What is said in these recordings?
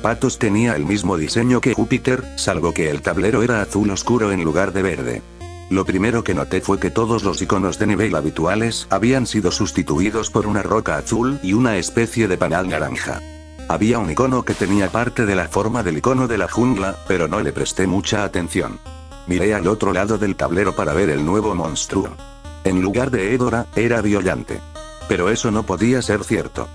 Patos tenía el mismo diseño que Júpiter, salvo que el tablero era azul oscuro en lugar de verde. Lo primero que noté fue que todos los iconos de nivel habituales habían sido sustituidos por una roca azul y una especie de panal naranja. Había un icono que tenía parte de la forma del icono de la jungla, pero no le presté mucha atención. Miré al otro lado del tablero para ver el nuevo monstruo. En lugar de Hedorah, era Biollante. Pero eso no podía ser cierto.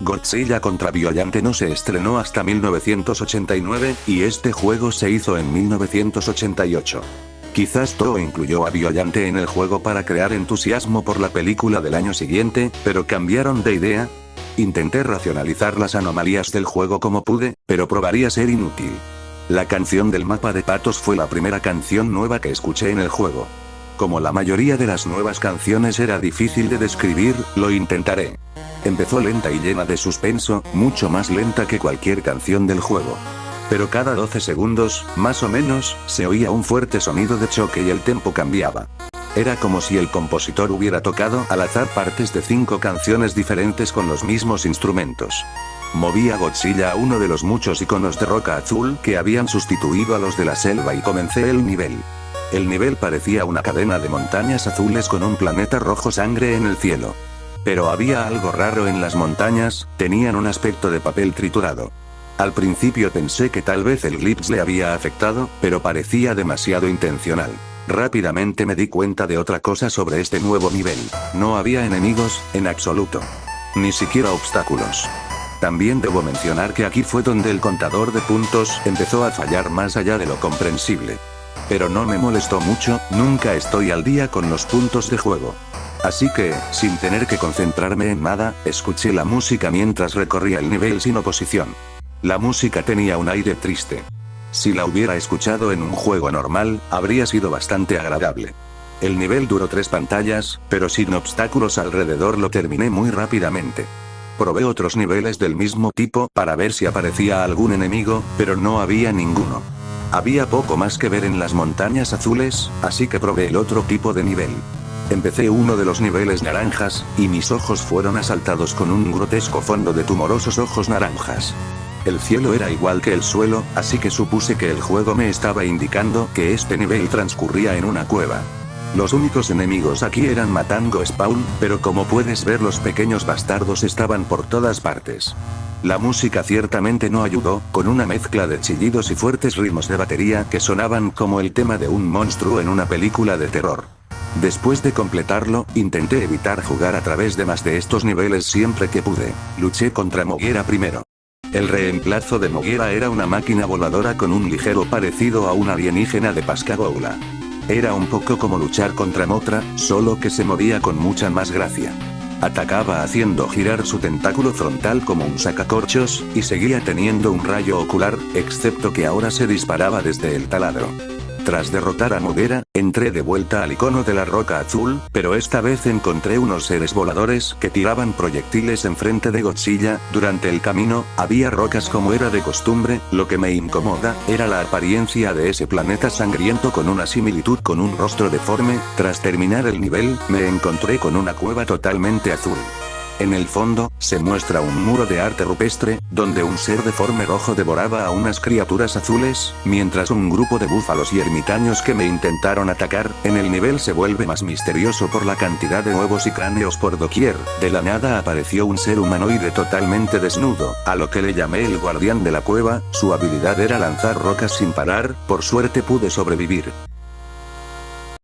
Godzilla contra Biollante no se estrenó hasta 1989, y este juego se hizo en 1988. Quizás Toho incluyó a Biollante en el juego para crear entusiasmo por la película del año siguiente, pero cambiaron de idea. Intenté racionalizar las anomalías del juego como pude, pero probaría ser inútil. La canción del mapa de Patos fue la primera canción nueva que escuché en el juego. Como la mayoría de las nuevas canciones era difícil de describir, lo intentaré. Empezó lenta y llena de suspenso, mucho más lenta que cualquier canción del juego. Pero cada 12 segundos, más o menos, se oía un fuerte sonido de choque y el tempo cambiaba. Era como si el compositor hubiera tocado al azar partes de 5 canciones diferentes con los mismos instrumentos. Moví a Godzilla a uno de los muchos iconos de roca azul que habían sustituido a los de la selva y comencé el nivel. El nivel parecía una cadena de montañas azules con un planeta rojo sangre en el cielo. Pero había algo raro en las montañas, tenían un aspecto de papel triturado. Al principio pensé que tal vez el glitch le había afectado, pero parecía demasiado intencional. Rápidamente me di cuenta de otra cosa sobre este nuevo nivel. No había enemigos, en absoluto. Ni siquiera obstáculos. También debo mencionar que aquí fue donde el contador de puntos empezó a fallar más allá de lo comprensible. Pero no me molestó mucho, nunca estoy al día con los puntos de juego. Así que, sin tener que concentrarme en nada, escuché la música mientras recorría el nivel sin oposición. La música tenía un aire triste. Si la hubiera escuchado en un juego normal, habría sido bastante agradable. El nivel duró 3 pantallas, pero sin obstáculos alrededor lo terminé muy rápidamente. Probé otros niveles del mismo tipo para ver si aparecía algún enemigo, pero no había ninguno. Había poco más que ver en las montañas azules, así que probé el otro tipo de nivel. Empecé uno de los niveles naranjas, y mis ojos fueron asaltados con un grotesco fondo de tumorosos ojos naranjas. El cielo era igual que el suelo, así que supuse que el juego me estaba indicando que este nivel transcurría en una cueva. Los únicos enemigos aquí eran Matango Spawn, pero como puedes ver los pequeños bastardos estaban por todas partes. La música ciertamente no ayudó, con una mezcla de chillidos y fuertes ritmos de batería que sonaban como el tema de un monstruo en una película de terror. Después de completarlo, intenté evitar jugar a través de más de estos niveles siempre que pude. Luché contra Moguera primero. El reemplazo de Moguera era una máquina voladora con un ligero parecido a un alienígena de Pascagoula. Era un poco como luchar contra Mothra, solo que se movía con mucha más gracia. Atacaba haciendo girar su tentáculo frontal como un sacacorchos, y seguía teniendo un rayo ocular, excepto que ahora se disparaba desde el taladro. Tras derrotar a Moguera, entré de vuelta al icono de la roca azul, pero esta vez encontré unos seres voladores que tiraban proyectiles enfrente de Godzilla. Durante el camino, había rocas como era de costumbre. Lo que me incomoda era la apariencia de ese planeta sangriento con una similitud con un rostro deforme. Tras terminar el nivel, me encontré con una cueva totalmente azul. En el fondo, se muestra un muro de arte rupestre, donde un ser deforme rojo devoraba a unas criaturas azules, mientras un grupo de búfalos y ermitaños que me intentaron atacar. En el nivel se vuelve más misterioso por la cantidad de huevos y cráneos por doquier. De la nada apareció un ser humanoide totalmente desnudo, a lo que le llamé el guardián de la cueva. Su habilidad era lanzar rocas sin parar. Por suerte pude sobrevivir.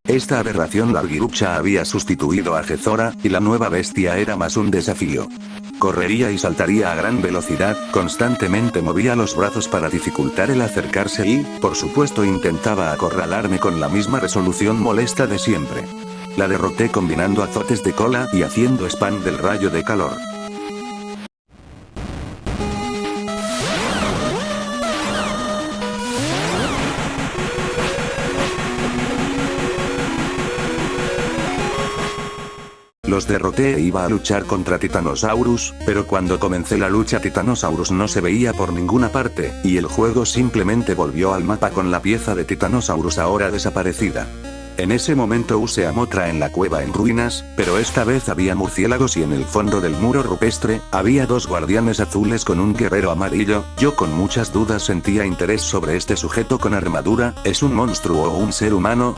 Esta aberración larguirucha había sustituido a Gezora, y la nueva bestia era más un desafío. Correría y saltaría a gran velocidad, constantemente movía los brazos para dificultar el acercarse y, por supuesto, intentaba acorralarme con la misma resolución molesta de siempre. La derroté combinando azotes de cola y haciendo spam del rayo de calor. Los derroté e iba a luchar contra Titanosaurus, pero cuando comencé la lucha Titanosaurus no se veía por ninguna parte, y el juego simplemente volvió al mapa con la pieza de Titanosaurus ahora desaparecida. En ese momento usé a Motra en la cueva en ruinas, pero esta vez había murciélagos y en el fondo del muro rupestre, había dos guardianes azules con un guerrero amarillo. Yo con muchas dudas sentía interés sobre este sujeto con armadura. ¿Es un monstruo o un ser humano?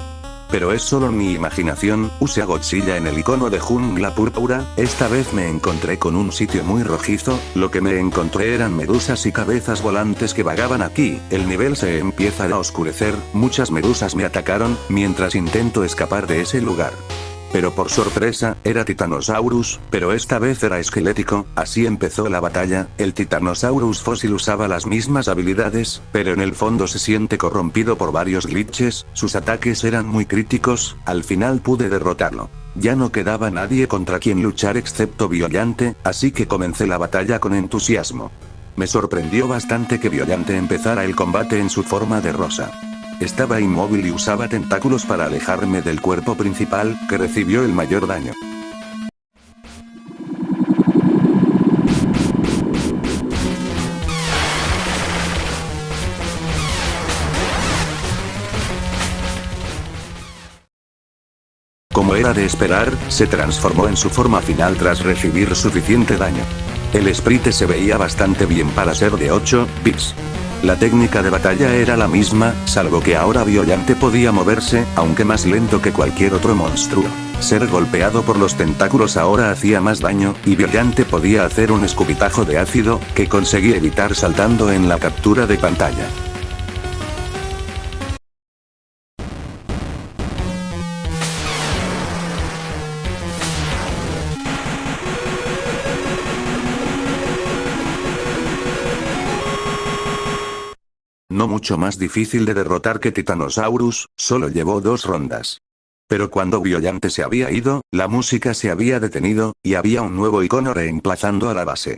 Pero es solo mi imaginación. Usé a Godzilla en el icono de jungla púrpura. Esta vez me encontré con un sitio muy rojizo. Lo que me encontré eran medusas y cabezas volantes que vagaban aquí. El nivel se empieza a oscurecer. Muchas medusas me atacaron mientras intento escapar de ese lugar. Pero por sorpresa, era Titanosaurus, pero esta vez era esquelético. Así empezó la batalla. El Titanosaurus fósil usaba las mismas habilidades, pero en el fondo se siente corrompido por varios glitches. Sus ataques eran muy críticos. Al final pude derrotarlo. Ya no quedaba nadie contra quien luchar excepto Violante, así que comencé la batalla con entusiasmo. Me sorprendió bastante que Violante empezara el combate en su forma de rosa. Estaba inmóvil y usaba tentáculos para alejarme del cuerpo principal, que recibió el mayor daño. Como era de esperar, se transformó en su forma final tras recibir suficiente daño. El sprite se veía bastante bien para ser de 8 bits. La técnica de batalla era la misma, salvo que ahora Violante podía moverse, aunque más lento que cualquier otro monstruo. Ser golpeado por los tentáculos ahora hacía más daño, y Violante podía hacer un escupitajo de ácido, que conseguí evitar saltando en la captura de pantalla. No mucho más difícil de derrotar que Titanosaurus, solo llevó 2 rondas. Pero cuando Violante se había ido, la música se había detenido, y había un nuevo icono reemplazando a la base.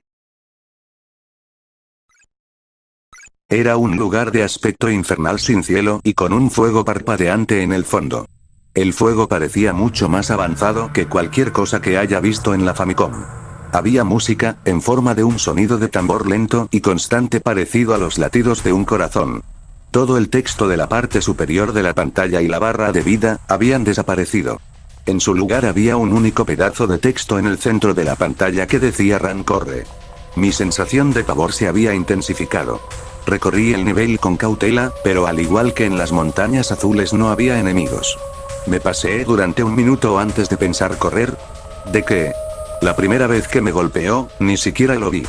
Era un lugar de aspecto infernal sin cielo y con un fuego parpadeante en el fondo. El fuego parecía mucho más avanzado que cualquier cosa que haya visto en la Famicom. Había música, en forma de un sonido de tambor lento y constante parecido a los latidos de un corazón. Todo el texto de la parte superior de la pantalla y la barra de vida, habían desaparecido. En su lugar había un único pedazo de texto en el centro de la pantalla que decía Ran corre. Mi sensación de pavor se había intensificado. Recorrí el nivel con cautela, pero al igual que en las montañas azules no había enemigos. Me paseé durante un minuto antes de pensar correr. ¿De qué? La primera vez que me golpeó, ni siquiera lo vi.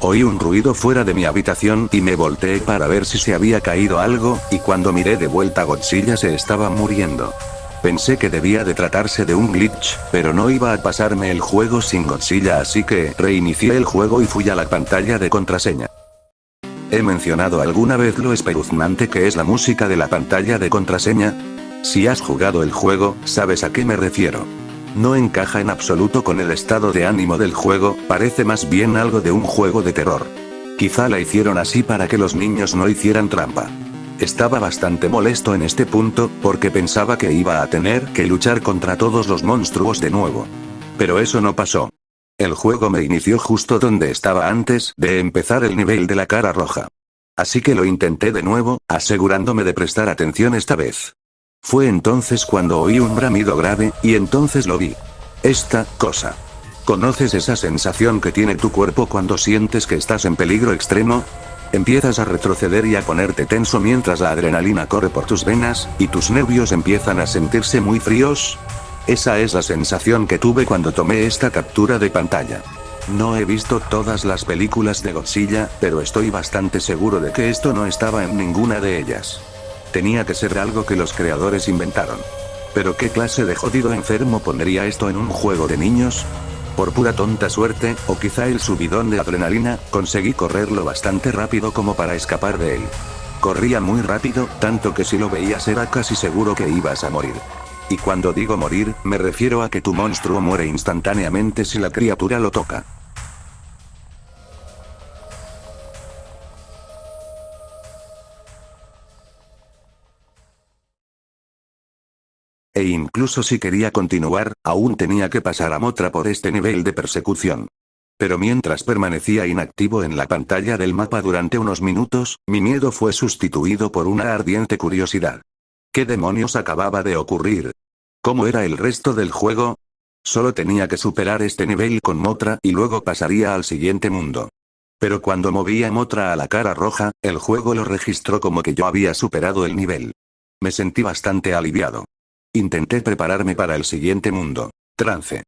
Oí un ruido fuera de mi habitación y me volteé para ver si se había caído algo, y cuando miré de vuelta Godzilla se estaba muriendo. Pensé que debía de tratarse de un glitch, pero no iba a pasarme el juego sin Godzilla, así que reinicié el juego y fui a la pantalla de contraseña. ¿He mencionado alguna vez lo espeluznante que es la música de la pantalla de contraseña? Si has jugado el juego, sabes a qué me refiero. No encaja en absoluto con el estado de ánimo del juego, parece más bien algo de un juego de terror. Quizá la hicieron así para que los niños no hicieran trampa. Estaba bastante molesto en este punto, porque pensaba que iba a tener que luchar contra todos los monstruos de nuevo. Pero eso no pasó. El juego me inició justo donde estaba antes de empezar el nivel de la cara roja. Así que lo intenté de nuevo, asegurándome de prestar atención esta vez. Fue entonces cuando oí un bramido grave, y entonces lo vi. Esta cosa. ¿Conoces esa sensación que tiene tu cuerpo cuando sientes que estás en peligro extremo? Empiezas a retroceder y a ponerte tenso mientras la adrenalina corre por tus venas, y tus nervios empiezan a sentirse muy fríos. Esa es la sensación que tuve cuando tomé esta captura de pantalla. No he visto todas las películas de Godzilla, pero estoy bastante seguro de que esto no estaba en ninguna de ellas. Tenía que ser algo que los creadores inventaron. ¿Pero qué clase de jodido enfermo pondría esto en un juego de niños? Por pura tonta suerte, o quizá el subidón de adrenalina, conseguí correrlo bastante rápido como para escapar de él. Corría muy rápido, tanto que si lo veías era casi seguro que ibas a morir. Y cuando digo morir, me refiero a que tu monstruo muere instantáneamente si la criatura lo toca. E incluso si quería continuar, aún tenía que pasar a Motra por este nivel de persecución. Pero mientras permanecía inactivo en la pantalla del mapa durante unos minutos, mi miedo fue sustituido por una ardiente curiosidad. ¿Qué demonios acababa de ocurrir? ¿Cómo era el resto del juego? Solo tenía que superar este nivel con Mothra y luego pasaría al siguiente mundo. Pero cuando moví a Mothra a la cara roja, el juego lo registró como que yo había superado el nivel. Me sentí bastante aliviado. Intenté prepararme para el siguiente mundo. Trance.